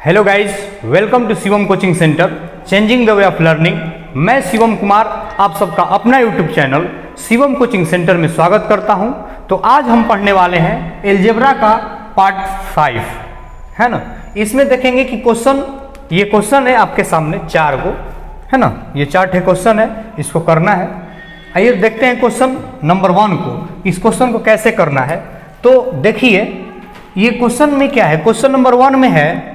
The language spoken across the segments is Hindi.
Hello guys, welcome to Shivam coaching centre changing the way of learning. मैं शिवम कुमार आप सबका अपना YouTube channel Shivam coaching centre में स्वागत करता हूं। तो आज हम पढ़ने वाले हैं एलजेब्रा का पार्ट 5, है ना। इसमें देखेंगे कि ये क्वेश्चन है आपके सामने 4 को, है ना। ये 4 क्वेश्चन है, इसको करना है। आइए देखते हैं क्वेश्चन नंबर 1 को। इस क्वेश्चन को कैसे करना है तो देखिए, ये क्वेश्चन में क्या है। क्वेश्चन नंबर 1 में है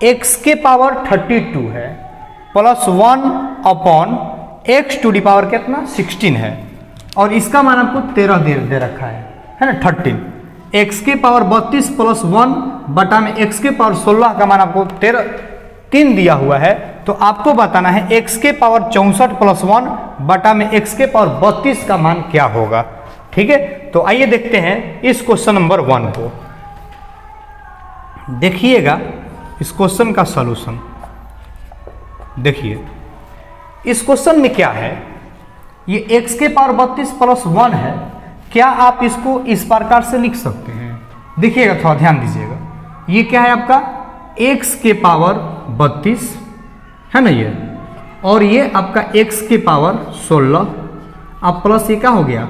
x के पावर 32 है plus 1 upon x to the power कितना 16 है, और इसका मान आपको 13 दे रखा है ना 13। x के पावर 32 प्लस 1 बटा में x के पावर 16 का मान आपको 3 दिया हुआ है। तो आपको बताना है x के पावर 64 प्लस 1 बटा में x के पावर 32 का मान क्या होगा। ठीक है, तो आइए देखते हैं इस क्वेश्चन नंबर 1 को। देखिएगा इस क्वेश्चन का सॉल्यूशन। देखिए इस क्वेश्चन में क्या है, ये x के पावर 32 प्लस 1 है। क्या आप इसको इस प्रकार से लिख सकते हैं? देखिएगा, थोड़ा ध्यान दीजिएगा। ये क्या है आपका x के पावर 32 है ना ये, और ये आपका x के पावर 16, अब प्लस ये क्या हो गया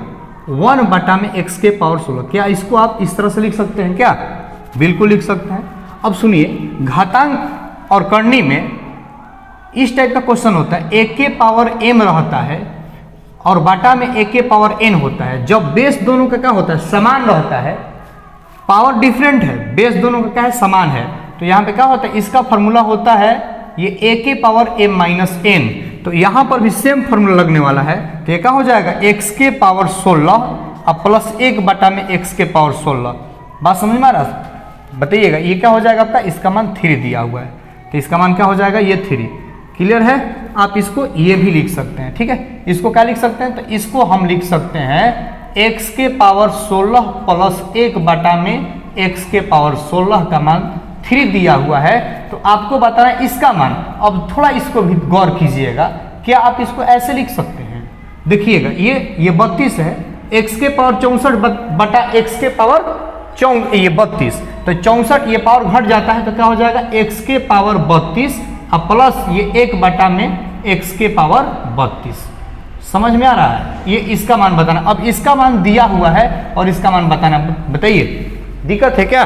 1 बटा में x के पावर 16। क्या इसको आप इस तरह से लिख सकते हैं? क्या बिल्कुल लिख सकते हैं। अब सुनिए, घातांक और करनी में इस टाइप का क्वेश्चन होता है। a के पावर m रहता है और बाटा में a के पावर n होता है। जब बेस दोनों का क्या होता है समान रहता है, पावर डिफरेंट है, बेस दोनों का क्या है समान है, तो यहाँ पे क्या होता है इसका फॉर्मूला होता है ये a के पावर m माइनस n। तो यहाँ पर भी सेम फॉर्मूला लगने वाला है। तो ये क्या हो जाएगा x के पावर 16 अब प्लस 1 बटा में x के पावर 16। बात समझ में आ रहा? बताइएगा, ये क्या हो जाएगा आपका, इसका मान 3 दिया हुआ है, तो इसका मान क्या हो जाएगा ये 3। क्लियर है? आप इसको ये भी लिख सकते हैं। ठीक है, इसको क्या लिख सकते हैं, तो इसको हम लिख सकते हैं x के पावर 16 प्लस 1 बटा में x के पावर 16 का मान 3 दिया हुआ है। तो आपको बताना है इसका मान। अब थोड़ा इसको भी गौर कीजिएगा, क्या आप इसको ऐसे लिख सकते हैं? देखिएगा, ये 32 है, x के पावर 64 बटा x के पावर ये 32, तो 64 ये पावर घट जाता है, तो क्या हो जाएगा x के पावर 32 अब प्लस ये 1 बटा में x के पावर 32। समझ में आ रहा है? ये इसका मान बताना। अब इसका मान दिया हुआ है और इसका मान बताना, बताइए दिक्कत है क्या?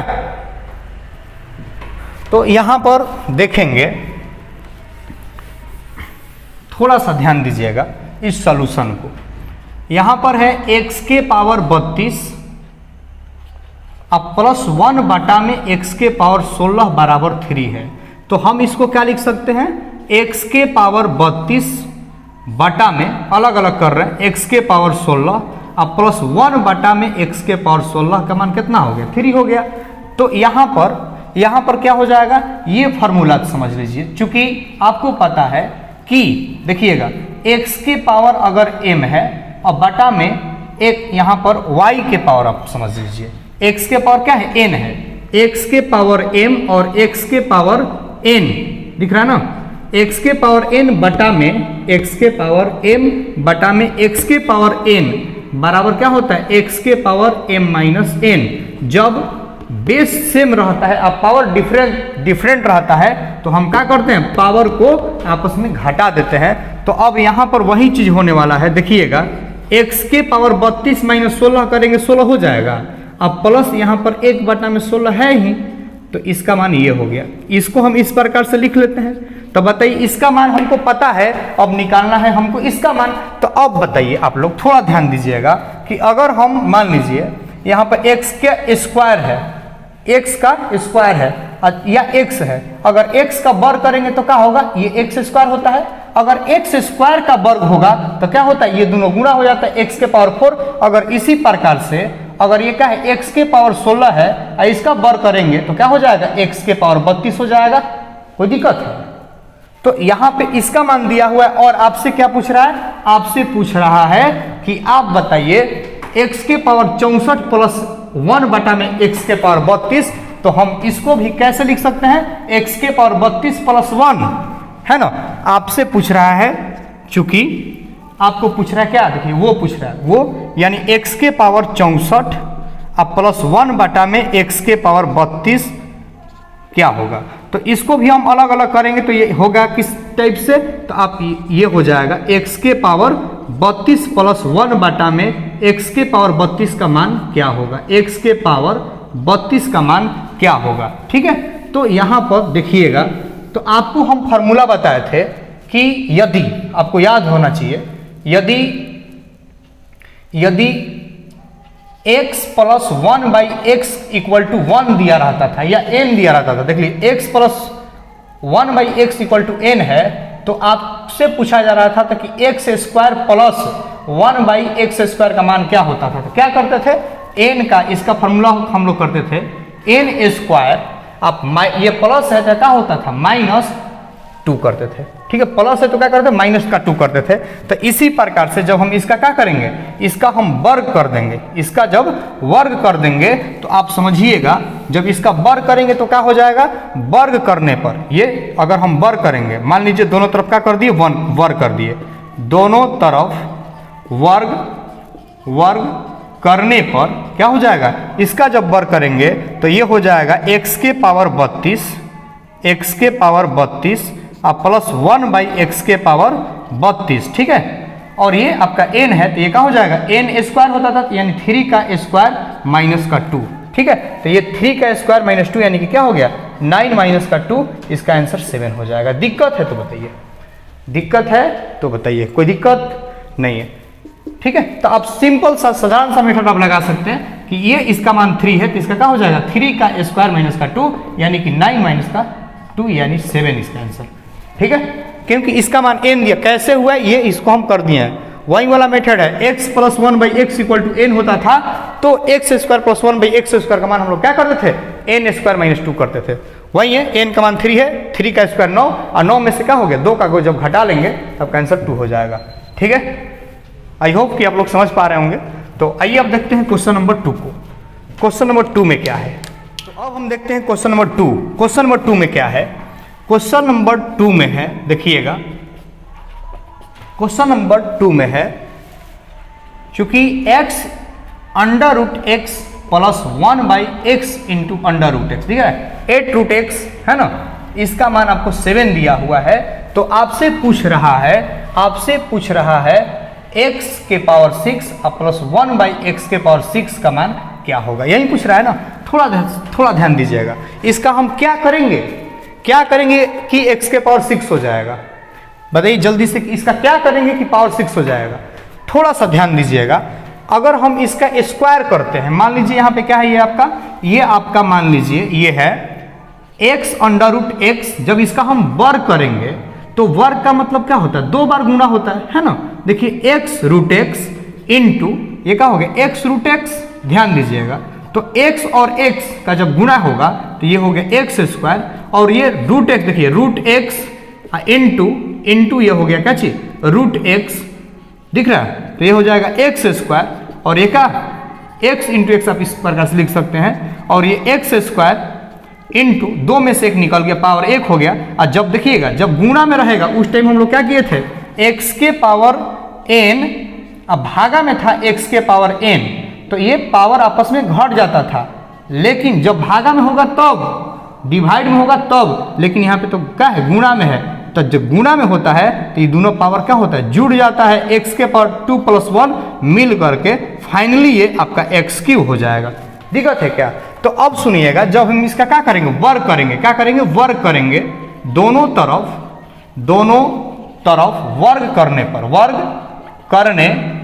तो यहां पर देखेंगे, थोड़ा सा ध्यान दीजिएगा इस सॉल्यूशन को। यहां पर है x के पावर 32 अब प्लस 1 बटा में x के पावर 16 बराबर 3 है। तो हम इसको क्या लिख सकते हैं, x के पावर 32 बटा में, अलग अलग कर रहे हैं, x के पावर 16 अब प्लस 1 बटा में x के पावर 16 का मान कितना हो गया 3 हो गया। तो यहाँ पर क्या हो जाएगा, ये फॉर्मूला समझ लीजिए। चूंकि आपको पता है कि देखिएगा x के पावर अगर m है और बटा में एक यहाँ पर y के पावर, आप समझ लीजिए x के पावर क्या है n है, x के पावर m और x के पावर n दिख रहा है ना। x के पावर n बटा में x के पावर m बटा में x के पावर n बराबर क्या होता है x के पावर m माइनस n। जब बेस सेम रहता है अब पावर डिफरेंट रहता है, तो हम क्या करते हैं पावर को आपस में घटा देते हैं। तो अब यहाँ पर वही चीज होने वाला है। देखिएगा x के पावर 32 माइनस 16 करेंगे 16 हो जाएगा, अब प्लस यहाँ पर 1 बटा में 16 है ही, तो इसका मान ये हो गया। इसको हम इस प्रकार से लिख लेते हैं। तो बताइए इसका मान हमको पता है, अब निकालना है हमको इसका मान। तो अब बताइए आप लोग थोड़ा ध्यान दीजिएगा कि अगर हम मान लीजिए यहाँ पर x का स्क्वायर है, x का स्क्वायर है या x है, अगर x का वर्ग करेंगे तो क्या होगा, ये x स्क्वायर होता है। अगर x स्क्वायर का वर्ग होगा तो क्या होता है, ये दोनों गुणा हो जाता है x के पावर 4। अगर इसी प्रकार से अगर ये क्या है x के पावर 16 है और इसका वर्ग करेंगे तो क्या हो जाएगा x के पावर 32 हो जाएगा। कोई दिक्कत है? तो यहाँ पे इसका मान दिया हुआ है और आपसे क्या पूछ रहा है, आपसे पूछ रहा है कि आप बताइए x के पावर 64 प्लस 1 बटा में x के पावर 32। तो हम इसको भी कैसे लिख सकते हैं, x के पावर 32 प्लस 1 है ना। आपसे पूछ रहा है, चूंकि आपको पूछ रहा है क्या, देखिए वो पूछ रहा है वो, यानी x के पावर 64 अब प्लस 1 बटा में x के पावर 32 क्या होगा। तो इसको भी हम अलग अलग करेंगे तो ये होगा किस टाइप से, तो आप ये हो जाएगा x के पावर 32 प्लस 1 बटा में x के पावर 32 का मान क्या होगा, x के पावर 32 का मान क्या होगा। ठीक है, तो यहाँ पर देखिएगा, तो आपको हम फॉर्मूला बताए थे कि यदि, आपको याद होना चाहिए, यदि x plus 1 by x equal to 1 दिया रहता था या n दिया रहता था, देख लीजिए x plus 1 by x equal to n है, तो आपसे पूछा जा रहा था कि x square plus 1 by x square का मान क्या होता था। तो क्या करते थे, n का, इसका फॉर्मूला हम लोग करते थे n स्क्वायर, आप ये प्लस है तो क्या होता था -2 करते थे। ठीक है, प्लस है तो क्या करते थे -2 करते थे। तो इसी प्रकार से जब हम इसका क्या करेंगे, इसका हम वर्ग कर देंगे, इसका जब वर्ग कर देंगे तो आप समझिएगा, जब इसका वर्ग करेंगे तो क्या हो जाएगा, वर्ग करने पर ये अगर हम वर्ग करेंगे, मान लीजिए दोनों तरफ क्या कर दिए, वर्ग कर दिए, दोनों तरफ वर्ग करने पर क्या हो जाएगा, इसका जब वर्ग करेंगे तो ये हो जाएगा x के पावर 32 और प्लस 1 बाई एक्स के पावर 32। ठीक है, और ये आपका n है तो ये क्या हो जाएगा, n स्क्वायर होता था, यानी 3 का स्क्वायर माइनस का 2। ठीक है, तो ये 3 का स्क्वायर माइनस 2 यानी कि क्या हो गया, 9 माइनस का 2, इसका आंसर 7 हो जाएगा। दिक्कत है तो बताइए, दिक्कत है तो बताइए, कोई दिक्कत नहीं है। ठीक है, तो आप सिंपल सा साधारण सा मेथड आप लगा सकते हैं कि ये इसका मान 3 है तो इसका क्या हो जाएगा, 3 का स्क्वायर माइनस का 2 यानी कि 9 माइनस का 2 यानी 7 इसका आंसर। ठीक है, क्योंकि इसका मान n दिया, कैसे हुआ है ये इसको हम कर दिए हैं, वही वाला मेथड है, x plus 1 by x equal to n होता था तो x square plus 1 by x square का मान हम लोग क्या करते थे, n स्क्वायर माइनस 2 करते थे। वही है, n का मान 3 है, 3 का स्क्वायर 9 और 9 में से क्या हो गया, 2 का जब घटा लेंगे तब का आंसर 2 हो जाएगा। ठीक है, आई होप कि आप लोग समझ पा रहे होंगे। तो आइए अब देखते हैं क्वेश्चन नंबर 2 को। क्वेश्चन नंबर 2 में क्या है, तो अब हम देखते हैं क्वेश्चन नंबर 2। क्वेश्चन नंबर 2 में क्या है, क्वेश्चन नंबर 2 में है, देखिएगा क्वेश्चन नंबर 2 में है, चूंकि x under root x plus 1 by x into under root x, ठीक है, 8 रूट एक्स है ना, इसका मान आपको 7 दिया हुआ है। तो आपसे पूछ रहा है x के पावर 6 प्लस 1 बाई एक्स के पावर 6 का मान क्या होगा, यही पूछ रहा है ना। थोड़ा ध्यान दीजिएगा, इसका हम क्या करेंगे कि x के पावर 6 हो जाएगा, बताइए जल्दी से, इसका क्या करेंगे कि पावर 6 हो जाएगा। थोड़ा सा ध्यान दीजिएगा, अगर हम इसका स्क्वायर करते हैं, मान लीजिए यहाँ पे क्या है, ये आपका मान लीजिए ये है x अंडर रूट एक्स, जब इसका हम वर्ग करेंगे तो वर्ग का मतलब क्या होता है, 2 बार गुना होता है ना। देखिए x रूट एक्स इंटू ये क्या हो गया, x रूट एक्स, ध्यान दीजिएगा, तो x और x का जब गुना होगा तो ये हो गया x स्क्वायर, और ये रूट एक्स, देखिए रूट एक्स इंटू ये हो गया क्या चीज, रूट एक्स, दिख रहा है, तो ये हो जाएगा x स्क्वायर, और ये क्या x इंटू एक्स आप इस प्रकार से लिख सकते हैं, और ये x स्क्वायर इंटू 2 में से 1 निकल गया, पावर 1 हो गया। और जब देखिएगा जब गुणा में रहेगा उस टाइम हम लोग क्या किए थे, x के पावर n, अब भागा में था x के पावर n, तो ये पावर आपस में घट जाता था, लेकिन जब भागा में होगा तब, डिवाइड में होगा तब, लेकिन यहाँ पे तो क्या है, गुणा में है, तो जब गुणा में होता है तो ये दोनों पावर क्या होता है, जुड़ जाता है, x के पावर 2 प्लस 1 मिल करके फाइनली ये आपका x क्यूब हो जाएगा। दिक्कत है क्या, तो अब सुनिएगा, जब हम इसका क्या करेंगे, वर्ग करेंगे, क्या करेंगे, वर्ग करेंगे, दोनों तरफ वर्ग करने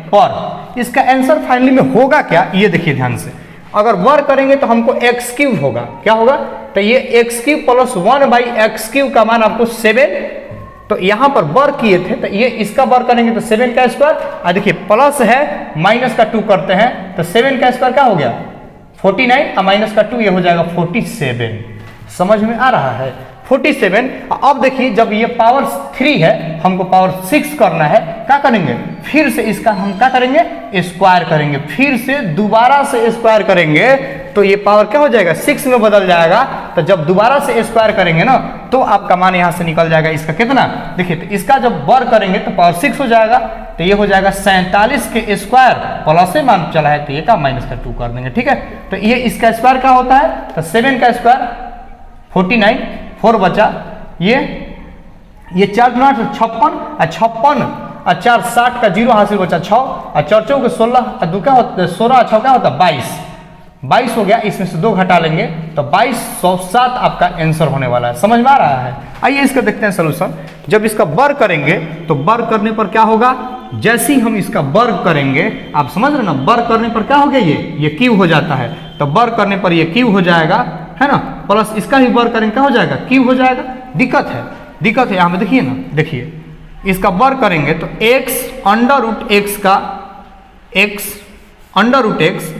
पर इसका आंसर फाइनली में होगा क्या, ये देखिए ध्यान से, अगर वर्ग करेंगे तो हमको x क्यूब होगा, क्या होगा, तो ये x cube plus 1 by x cube का मान आपको 7, तो यहाँ पर वर्ग किए थे तो ये इसका वर्ग करेंगे तो 7 का स्क्वायर, और देखिए प्लस है माइनस का 2 करते हैं तो 7 का स्क्वायर क्या हो गया 49, और माइनस का 2 ये हो जाएगा 47। समझ में आ रहा है, 47। अब देखिए जब ये पावर 3 है, हमको पावर 6 करना है, क्या करेंगे, फिर से इसका हम क्या करेंगे, स्क्वायर करेंगे, फिर से दोबारा से स्क्वायर करेंगे तो ये पावर क्या हो जाएगा, 6 में बदल जाएगा। तो जब दोबारा से स्क्वायर करेंगे ना तो आपका मान यहाँ से निकल जाएगा, इसका कितना, देखिए तो इसका जब वर्ग करेंगे तो पावर 6 हो जाएगा, तो ये हो जाएगा 47 के स्क्वायर, प्लस से मान चला है तो ये का माइनस का 2 कर देंगे। ठीक है, तो ये इसका स्क्वायर क्या होता है, तो 7 का स्क्वायर 49, 4 बचा, ये 4 गुना 56 और 56 और 4 60 का 0 हासिल बचा 6 और 4 चौके 16 और 2 क्या होता है 16 और 6 क्या होता है 22 हो गया। इसमें से 2 घटा लेंगे तो 2207 आपका आंसर होने वाला है। समझ में आ रहा है? आइए इसका देखते हैं सोल्यूशन। जब इसका वर्ग करेंगे तो वर्ग करने पर क्या होगा, जैसे ही हम इसका वर्ग करेंगे, आप समझ रहे ना, वर्ग करने पर क्या हो गया, ये क्यूब हो जाता है, तो वर्ग करने पर ये क्यूब हो जाएगा, है ना, प्लस इसका ही वर्ग करेंगे क्या हो जाएगा, क्यूब हो जाएगा। दिक्कत है यहाँ पे, देखिए ना, देखिए इसका वर्ग करेंगे तो x अंडर रूट एक्स का x under root x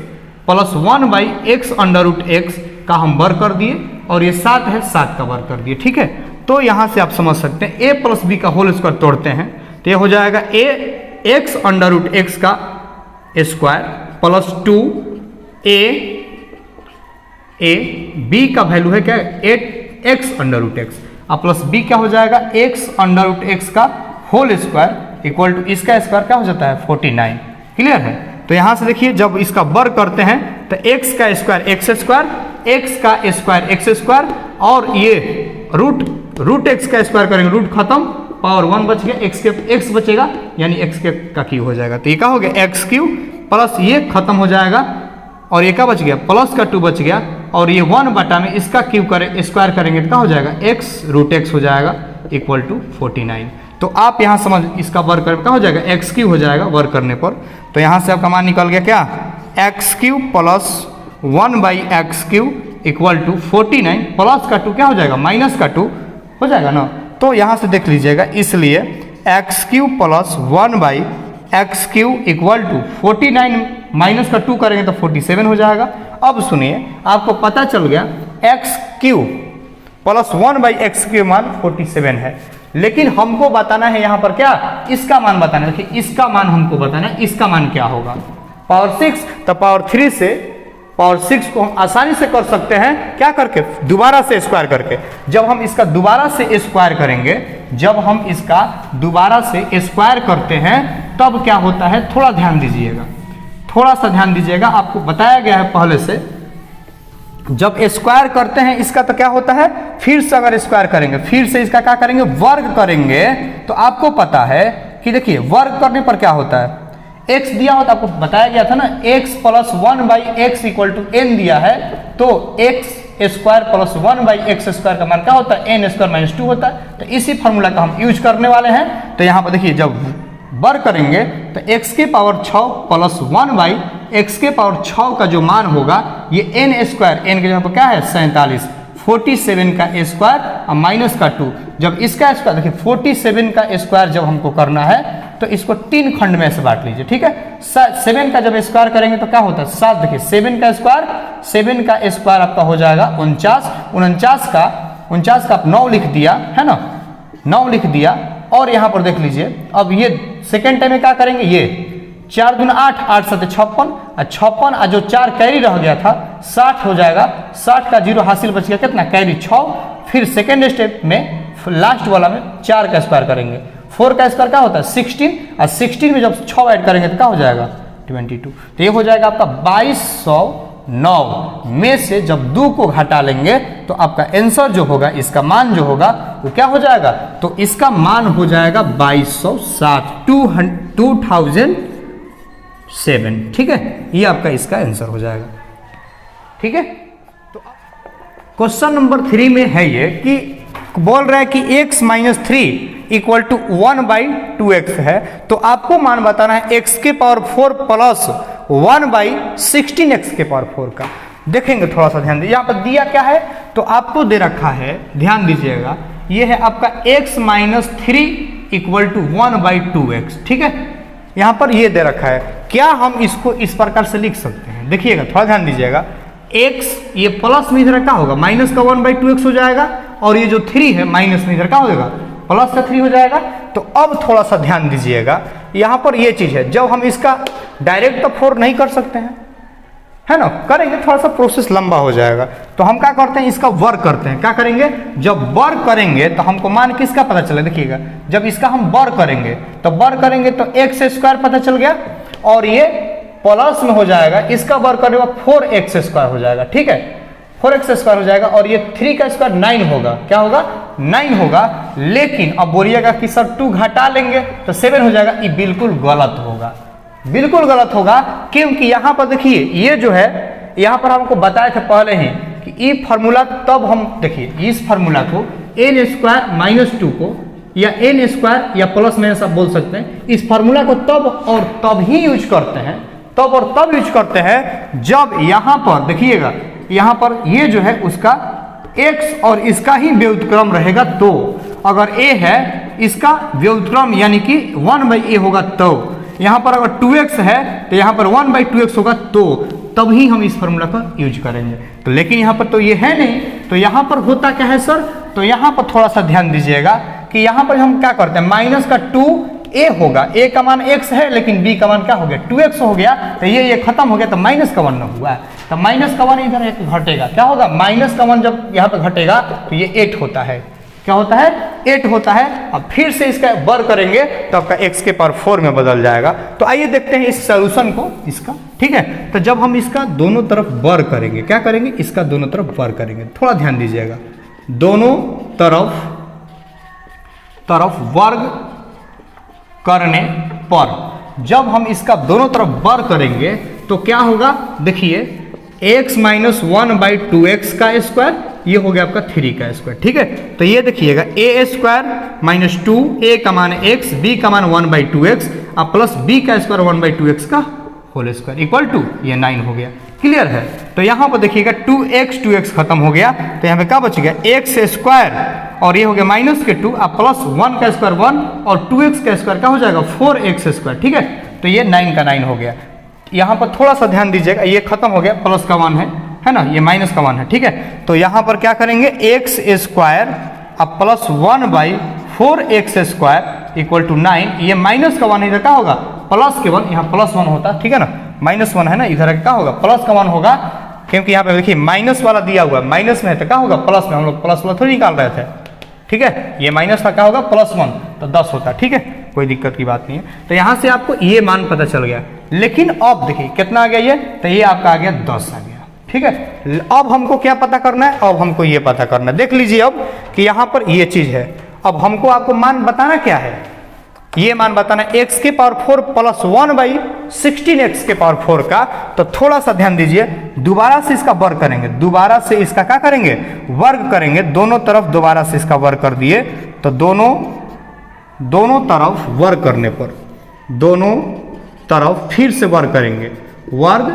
plus 1/x under root x का हम वर्ग कर दिए और ये 7 है, 7 का वर्ग कर दिए। ठीक है, तो यहाँ से आप समझ सकते हैं a प्लस बी का होल स्क्वायर तोड़ते हैं तो ये हो जाएगा x अंडर रूट एक्स का स्क्वायर प्लस 2a b का वैल्यू है क्या 8x अंडर रूट एक्स और प्लस b क्या हो जाएगा x अंडर रूट एक्स का होल स्क्वायर इक्वल टू इसका स्क्वायर क्या हो जाता है 49। क्लियर है? तो यहाँ से देखिए जब इसका वर्ग करते हैं तो x का स्क्वायर x स्क्वायर, x का स्क्वायर x स्क्वायर और ये रूट x का स्क्वायर करेंगे, रूट खत्म, पावर 1 बच गया, x बचेगा यानी x का क्यूब हो जाएगा। तो ये क्या हो गया x क्यूब प्लस ये खत्म हो जाएगा और ये क्या बच गया प्लस का 2 बच गया और ये 1 बटा में इसका क्यूब करें स्क्वायर करेंगे तो क्या हो जाएगा x रूट x हो जाएगा इक्वल टू 49। तो आप यहाँ समझ इसका वर्ग करें क्या हो जाएगा एक्स क्यूब हो जाएगा वर्ग करने पर। तो यहाँ से आपका मान निकल गया क्या x cube plus 1/x cube equal to 49 plus का 2 क्या हो जाएगा माइनस का 2 हो जाएगा ना। तो यहाँ से देख लीजिएगा, इसलिए x cube plus 1/x cube equal to 49 minus का 2 करेंगे तो 47 हो जाएगा। अब सुनिए, आपको पता चल गया x cube plus 1/x cube मान 47 है, लेकिन हमको बताना है यहाँ पर क्या इसका मान बताना है। देखिए इसका मान हमको बताना है, इसका मान क्या होगा पावर 6, तो पावर 3 से पावर 6 को हम आसानी से कर सकते हैं क्या करके दोबारा से स्क्वायर करके। जब हम इसका दोबारा से स्क्वायर करेंगे, जब हम इसका दोबारा से स्क्वायर करते हैं तब क्या होता है, थोड़ा ध्यान दीजिएगा, थोड़ा सा ध्यान दीजिएगा, आपको बताया गया है पहले से। जब स्क्वायर करते हैं इसका तो क्या होता है, फिर से अगर स्क्वायर करेंगे फिर से इसका क्या करेंगे वर्ग करेंगे, तो आपको पता है कि देखिए वर्ग करने पर क्या होता है, x दिया होता आपको बताया गया था ना, x प्लस 1/x इक्वल टू n दिया है, तो x square plus 1/x square का मान क्या होता है n स्क्वायर माइनस 2 होता है। तो इसी फॉर्मूला का हम यूज करने वाले हैं। तो यहाँ पर देखिए जब वर्ग करेंगे तो x के पावर 6 प्लस 1/x के पावर 6 का जो मान होगा ये n स्क्वायर, n के जगह पर क्या है 47, 47 का स्क्वायर और माइनस का 2। जब इसका स्क्वायर देखिए 47 का स्क्वायर जब हमको करना है तो इसको 3 खंड में से बांट लीजिए। ठीक है, 7 का जब स्क्वायर करेंगे तो क्या होता है 7, देखिए 7 का स्क्वायर आपका हो जाएगा 49, 49 का आप 9 लिख दिया है ना, 9 लिख दिया। और यहाँ पर देख लीजिए अब ये सेकेंड टाइम में क्या करेंगे, ये 4 दूना 8, 8 7 56 और 56 और जो 4 कैरी रह गया था 60 हो जाएगा, 60 का 0 हासिल बच गया कितना कैरी 6। फिर सेकेंड स्टेप में लास्ट वाला में 4 का स्क्वायर करेंगे, 4 का स्क्वायर क्या होता है 16 और 16 में जब 6 ऐड करेंगे तो क्या हो जाएगा 22। तो ये हो जाएगा आपका 2209 में से जब 2 को घटा लेंगे तो आपका आंसर जो होगा, इसका मान जो होगा वो क्या हो जाएगा, तो इसका मान हो जाएगा 2207, 2007। ठीक है, ये आपका इसका आंसर हो जाएगा। ठीक है, तो क्वेश्चन नंबर 3 में है ये कि बोल रहा है कि x minus 3 equal to 1/2x है, तो आपको मान बताना है x के पावर 4 प्लस 1/16x के पावर 4 का। देखेंगे थोड़ा सा ध्यान दीजिए, यहाँ पर दिया क्या है, तो आपको दे रखा है, ध्यान दीजिएगा, ये है आपका x minus 3 equal to 1/2x। ठीक है, यहाँ पर ये दे रखा है, क्या हम इसको इस प्रकार से लिख सकते हैं, देखिएगा थोड़ा ध्यान दीजिएगा, x ये प्लस में इधर क्या होगा माइनस का 1/2x हो जाएगा और ये जो 3 है माइनस में इधर क्या हो जाएगा प्लस का 3 हो जाएगा। तो अब थोड़ा सा ध्यान दीजिएगा, यहाँ पर ये चीज है, जब हम इसका डायरेक्ट तो 4 नहीं कर सकते हैं, है ना, करेंगे थोड़ा सा प्रोसेस लंबा हो जाएगा, तो हम क्या करते हैं इसका वर्क करते हैं। क्या करेंगे, जब वर्क करेंगे तो हमको मान किसका पता चले, देखिएगा जब इसका हम वर्क करेंगे तो एक्स स्क्वायर पता चल गया और ये प्लस में हो जाएगा, इसका वर्क करने का 4x स्क्वायर हो जाएगा। ठीक है, 4x² हो जाएगा और ये 3 का स्क्वायर 9 होगा। क्या होगा? 9 होगा। लेकिन अब बोलिएगा कि सर 2 घटा लेंगे तो 7 हो जाएगा। ये बिल्कुल गलत होगा, बिल्कुल गलत होगा, क्योंकि यहाँ पर देखिए ये जो है यहाँ पर हमको बताए थे पहले ही कि ये फार्मूला तब हम देखिए इस फार्मूला को n² - 2 को या n² या प्लस माइनस आप बोल सकते हैं, इस फार्मूला को तब और तब ही यूज करते हैं, तब और तब यूज करते हैं जब यहाँ पर देखिएगा यहाँ पर ये जो है उसका x और इसका ही व्युत्क्रम रहेगा। तो अगर a है इसका व्युत्क्रम यानी कि 1/a होगा, तो यहाँ पर अगर 2x है तो यहाँ पर 1/2x होगा, तो तभी हम इस फार्मूला का यूज करेंगे। तो लेकिन यहाँ पर तो ये है नहीं, तो यहाँ पर होता क्या है सर? तो यहाँ पर थोड़ा सा ध्यान दीजिएगा कि यहाँ पर हम क्या करते हैं, माइनस का 2a होगा, a का मान x है लेकिन b का मान क्या हो गया 2x हो गया, तो ये खत्म हो गया, तो माइनस का 1 न हुआ, तो माइनस का 1 इधर घटेगा। क्या होगा? माइनस का 1 जब यहाँ पे घटेगा तो ये 8 होता है। क्या होता है? 8 होता है। अब फिर से इसका वर्ग करेंगे तो आपका x के पावर 4 में बदल जाएगा। तो आइए देखते हैं इस सॉल्यूशन को इसका, ठीक है। तो जब हम इसका दोनों तरफ वर्ग करेंगे, क्या करेंगे? इसका दोनों तरफ वर्ग करेंगे। थोड़ा ध्यान दीजिएगा, दोनों तरफ वर्ग करने पर जब हम इसका दोनों तरफ वर्ग करेंगे तो क्या होगा? देखिए x - 1/2x का स्क्वायर, ये हो गया आपका 3 का स्क्वायर, ठीक है। तो ये देखिएगा a² - 2, a का मान x, b का मान 1/2x और प्लस b का स्क्वायर 1/2x का होल स्क्वायर इक्वल टू ये 9 हो गया। क्लियर है? तो यहाँ पर देखिएगा 2x खत्म हो गया, तो यहाँ पे क्या बच गया? x² और ये हो गया माइनस के 2 और प्लस 1 का स्क्वायर 1 और 2x का स्क्वायर क्या हो जाएगा 4x², ठीक है। तो ये 9 का 9 हो गया। यहाँ पर थोड़ा सा ध्यान दीजिएगा, ये खत्म हो गया, प्लस का 1 है ना, ये माइनस का 1 है, ठीक है। तो यहाँ पर क्या करेंगे? x² अब प्लस 1/4x² इक्वल टू 9, ये माइनस का 1 इधर क्या होगा? प्लस के 1, यहाँ प्लस 1 होता, ठीक है ना, -1 है ना, इधर क्या होगा? प्लस का 1 होगा, क्योंकि यहाँ पे देखिए माइनस वाला दिया हुआ है, माइनस में है तो क्या होगा? प्लस में। हम लोग प्लस वाला थोड़ी निकाल रहे थे, ठीक है। ये माइनस का क्या होगा? +1, तो 10 होता, ठीक है, कोई दिक्कत की बात नहीं है। तो यहाँ से आपको ये मान पता चल गया। लेकिन अब देखिए कितना आ गया ये? तो ये आपका आ गया 10 आ गया, ठीक है। अब हमको क्या पता करना है? अब हमको ये पता करना है, देख लीजिए अब कि यहाँ पर ये चीज है। अब हमको आपको मान बताना क्या है? ये मान बताना x के पावर 4 प्लस 1/16x के पावर 4 का। तो थोड़ा सा ध्यान दीजिए, दोबारा से इसका वर्ग करेंगे, दोबारा से इसका क्या करेंगे? वर्ग करेंगे। दोनों तरफ दोबारा से इसका वर्ग कर दिए, तो दोनों तरफ वर्ग करने पर, दोनों तरफ फिर से वर्ग करेंगे, वर्ग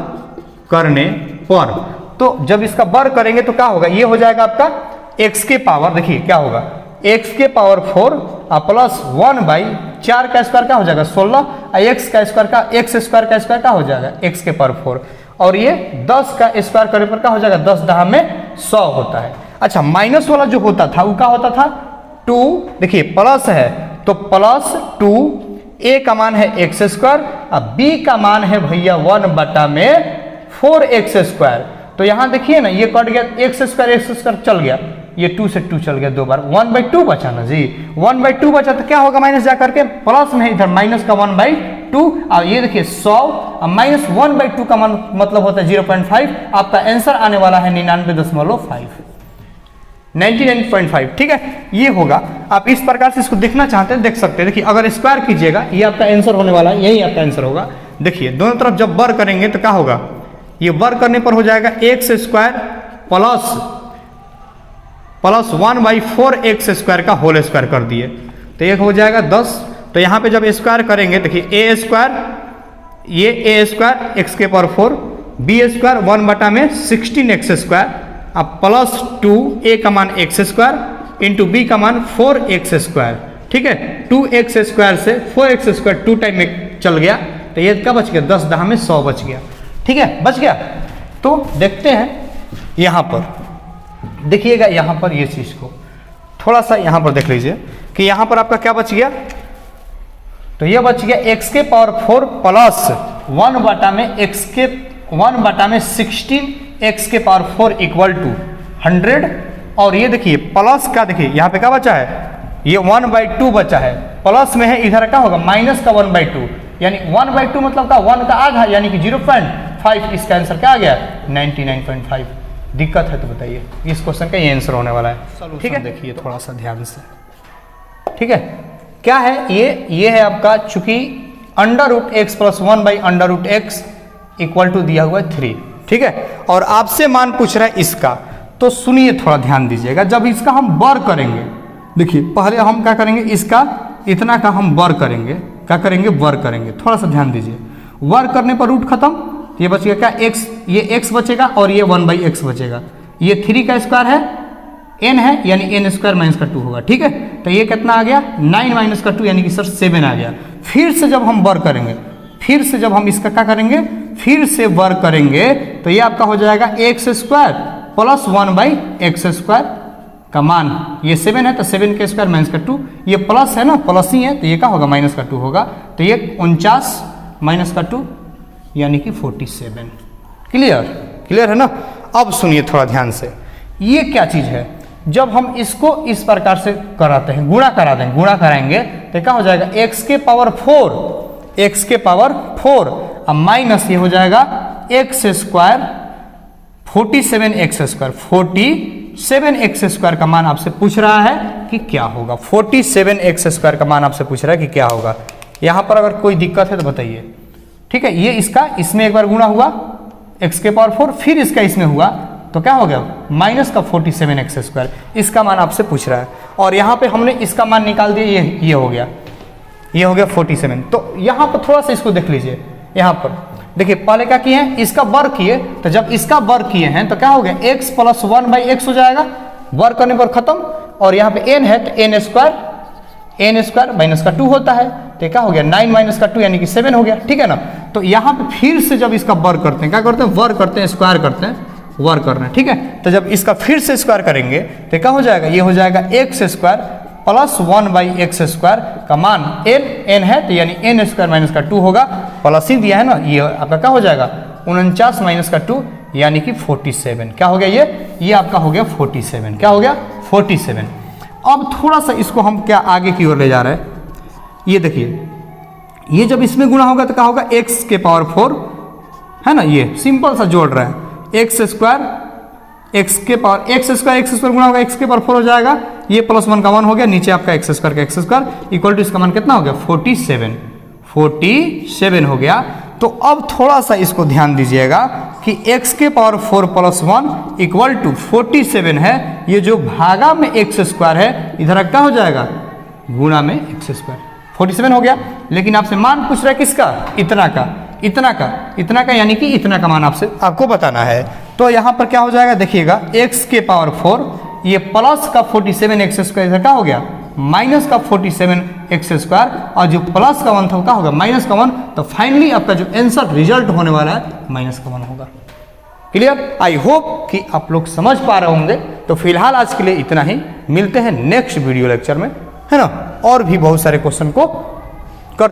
करने पर तो जब इसका वर्ग करेंगे तो क्या होगा? ये हो जाएगा आपका x के पावर, देखिए क्या होगा, x के पावर 4 प्लस 1/4 का स्क्वायर क्या हो जाएगा 16 और x का स्क्वायर का स्क्वायर क्या हो जाएगा x के पावर 4, और ये 10 का स्क्वायर करने पर क्या हो जाएगा 10 10 में 100 होता है। अच्छा, माइनस वाला जो होता था वो क्या होता था 2, देखिए प्लस है तो प्लस 2, a का मान है x² और b का मान है भैया 1/4x²। तो यहाँ देखिए ना, ये कट गया x² चल गया, ये 2 से 2 चल गया, 2 बार 1/2 बचा ना जी, 1/2 बचा तो क्या होगा? माइनस जा करके प्लस में इधर माइनस का 1/2 और ये देखिए 100 और माइनस 1/2 का मतलब होता है 0.5। आपका आंसर आने वाला है 99.5, 99.5, ठीक है। ये होगा, आप इस प्रकार से इसको देखना चाहते हैं देख सकते हैं। देखिए अगर स्क्वायर कीजिएगा ये आपका आंसर होने वाला है, यही आपका आंसर होगा। देखिए दोनों तरफ जब वर्ग करेंगे तो क्या होगा? ये वर्ग करने पर हो जाएगा x² प्लस 1/4x² का होल स्क्वायर कर दिए तो एक हो जाएगा 10। तो यहाँ पे जब स्क्वायर करेंगे देखिए a², ये a² x के पावर 4, b² 1/16x² अब प्लस 2, a का मान x² इंटू b का मान 4x², ठीक है। 2x² से 4x² 2 टाइम में चल गया तो ये क्या बच गया 10 10 में 100 बच गया, ठीक है, बच गया। तो देखते हैं यहाँ पर, देखिएगा यहाँ पर ये चीज को थोड़ा सा यहाँ पर देख लीजिए कि यहाँ पर आपका क्या बच गया? तो ये बच गया x के पावर 4 प्लस 1/16x के पावर 4 इक्वल टू 100। और ये देखिए प्लस का, देखिए यहाँ पे क्या बचा है? ये 1/2 बचा है, प्लस में है इधर क्या होगा माइनस का 1/2, यानी 1/2 मतलब का 1 का आधा यानी कि 0.5। इसका आंसर क्या आ गया 99.5। दिक्कत है तो बताइए। इस क्वेश्चन का ये आंसर होने वाला है। ठीक है, देखिए थोड़ा सा ध्यान से। ठीक है, क्या है ये है आपका, चूंकि √x + 1 √x = दिया हुआ है 3। ठीक है, और आपसे मान पूछ रहा है इसका, तो सुनिए थोड़ा ध्यान दीजिएगा। जब इसका हम वर्ग करेंगे, देखिए पहले हम क्या करेंगे, इसका इतना का हम वर्ग करेंगे। क्या करेंगे, वर्ग करेंगे। थोड़ा सा ध्यान दीजिए, वर्ग करने पर रूट खत्म, ये बचेगा क्या, x, ये x बचेगा और ये 1/x बचेगा। ये 3 का स्क्वायर है, n है, यानी n² - 2 होगा। ठीक है, तो ये कितना आ गया, 9 - 2 यानी कि सर 7 आ गया। फिर से जब हम वर्ग करेंगे, फिर से जब हम इसका क्या करेंगे, फिर से वर्ग करेंगे, तो ये आपका हो जाएगा x² + 1/x² का मान, ये 7 है तो 7 के स्क्वायर - 2, ये प्लस है ना, प्लस ही है, तो ये क्या होगा, -2 होगा। तो ये 49 - 2 यानी कि 47। क्लियर है ना। अब सुनिए थोड़ा ध्यान से, ये क्या चीज़ है, जब हम इसको इस प्रकार से कराते हैं, गुणा करा देंगे, गुणा कराएंगे तो क्या हो जाएगा, x⁴ अब माइनस ये हो जाएगा x² 47x² का मान आपसे पूछ रहा है कि क्या होगा। 47x² का मान आपसे पूछ रहा है कि क्या होगा। यहां पर अगर कोई दिक्कत है तो बताइए। ठीक है, ये इसका इसमें एक बार गुणा हुआ x⁴, फिर इसका इसमें हुआ, तो क्या हो गया, -47x²। इसका मान आपसे पूछ रहा है, और यहाँ पे हमने इसका मान निकाल दिया, ये हो गया 47। तो यहाँ पर थोड़ा सा इसको देख लीजिए। यहाँ पर देखिए, पहले क्या किए हैं, इसका वर्ग किए, तो जब इसका वर्ग किए हैं तो क्या हो गया, x + 1/x हो जाएगा, वर्ग करने पर खत्म। और यहाँ पे n है तो n² - 2 होता है, तो क्या हो गया, 9 - 2 यानी कि 7 हो गया। ठीक है ना। तो यहाँ पे फिर से जब इसका वर्ग करते हैं, क्या करते हैं, वर्ग करते हैं, स्क्वायर करते हैं, वर्ग करना है। ठीक है, तो जब इसका फिर से स्क्वायर करेंगे तो क्या हो जाएगा, ये हो जाएगा x² + 1/x² का मान n है, तो यानी n² - 2 होगा, प्लस ही दिया है ना, ये आपका क्या हो जाएगा, 49 - 2 यानी कि 47। क्या हो गया, ये आपका हो गया 47। क्या हो गया, 47। अब थोड़ा सा इसको हम क्या आगे की ओर ले जा रहे हैं, ये देखिए, ये जब इसमें गुणा होगा तो क्या होगा, x⁴ है ना, ये सिंपल सा जोड़ रहे हैं, x² गुणा होगा x⁴ हो जाएगा, ये +1 का 1 हो गया, नीचे आपका x² का x² = इसका मान कितना हो गया, 47 हो गया। तो अब थोड़ा सा इसको ध्यान दीजिएगा कि x⁴ + 1 = 47 है, ये जो भागा में x² है, इधर क्या हो जाएगा, गुणा में x², 47 हो गया। लेकिन आपसे मान पूछ रहा है किसका, इतना का यानी कि इतना का मान आपको बताना है। तो यहाँ पर क्या हो जाएगा, देखिएगा, x⁴, ये प्लस का 47x² इधर क्या हो गया, माइनस का 47x², और जो प्लस का 1 था क्या होगा, माइनस का 1। तो फाइनली आपका जो आंसर रिजल्ट होने वाला है -1 होगा। क्लियर। आई होप कि आप लोग समझ पा रहे होंगे। तो फिलहाल आज के लिए इतना ही, मिलते हैं नेक्स्ट वीडियो लेक्चर में, है ना। और भी बहुत सारे क्वेश्चन को